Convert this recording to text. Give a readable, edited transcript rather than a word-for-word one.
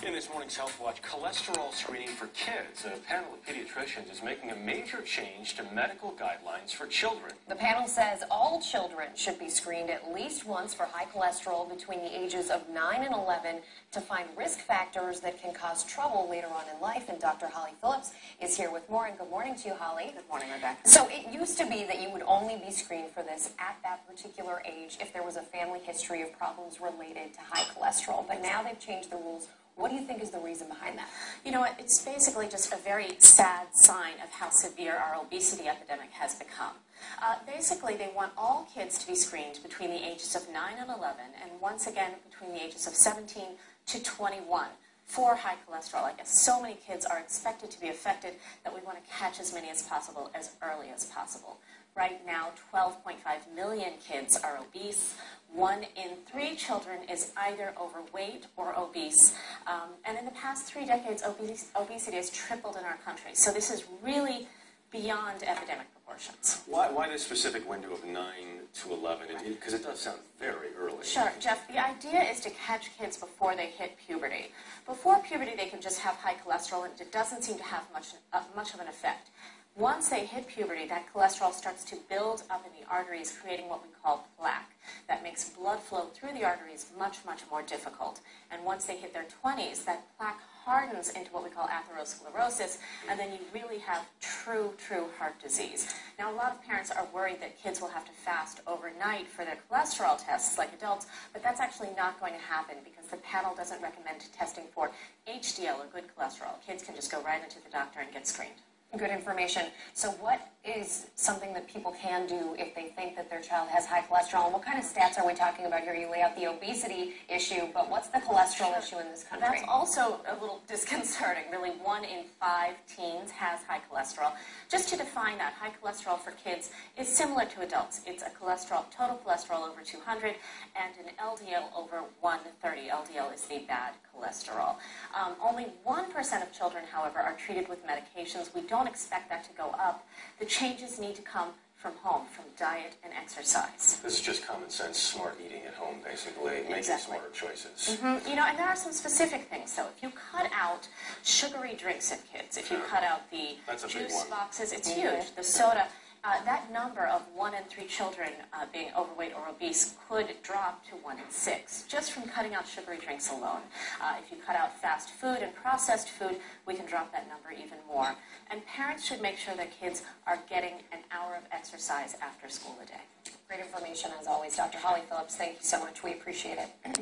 In this morning's Health Watch, cholesterol screening for kids. A panel of pediatricians is making a major change to medical guidelines for children. The panel says all children should be screened at least once for high cholesterol between the ages of 9 and 11 to find risk factors that can cause trouble later on in life. And Dr. Holly Phillips is here with more. And good morning to you, Holly. Good morning, Rebecca. So it used to be that you would only be screened for this at that particular age if there was a family history of problems related to high cholesterol. But now they've changed the rules. What do you think is the reason behind that? You know what? It's basically just a very sad sign of how severe our obesity epidemic has become. Basically, they want all kids to be screened between the ages of 9 and 11, and once again between the ages of 17 to 21 for high cholesterol. I guess so many kids are expected to be affected that we want to catch as many as possible as early as possible. Right now, 12.5 million kids are obese. 1 in 3 children is either overweight or obese. And in the past 3 decades, obesity has tripled in our country. So this is really beyond epidemic proportions. Why this specific window of 9 to 11? Because it does sound very early. Sure, Jeff. The idea is to catch kids before they hit puberty. Before puberty, they can just have high cholesterol, and it doesn't seem to have much of an effect. Once they hit puberty, that cholesterol starts to build up in the arteries, creating what we call plaque. That makes blood flow through the arteries much, much more difficult. And once they hit their 20s, that plaque hardens into what we call atherosclerosis, and then you really have true heart disease. Now, a lot of parents are worried that kids will have to fast overnight for their cholesterol tests like adults, but that's actually not going to happen because the panel doesn't recommend testing for HDL, or good cholesterol. Kids can just go right into the doctor and get screened. Good information. So what is something that people can do if they think that their child has high cholesterol? And what kind of stats are we talking about here? You lay out the obesity issue, but what's the cholesterol issue in this country? That's also a little disconcerting. Really, 1 in 5 teens has high cholesterol. Just to define that, high cholesterol for kids is similar to adults. It's a total cholesterol over 200 and an LDL over 130. LDL is the bad cholesterol. Only 1% of children, however, are treated with medications. We don't expect that to go up. The changes need to come from home, from diet and exercise. This is just common sense, smart eating at home, basically, making smarter choices. You know, and there are some specific things. So if you cut out sugary drinks in kids, if you cut out the juice boxes, it's huge. The soda. That number of 1 in 3 children being overweight or obese could drop to 1 in 6 just from cutting out sugary drinks alone. If you cut out fast food and processed food, we can drop that number even more. And parents should make sure that kids are getting an hour of exercise after school a day. Great information as always. Dr. Holly Phillips, thank you so much. We appreciate it.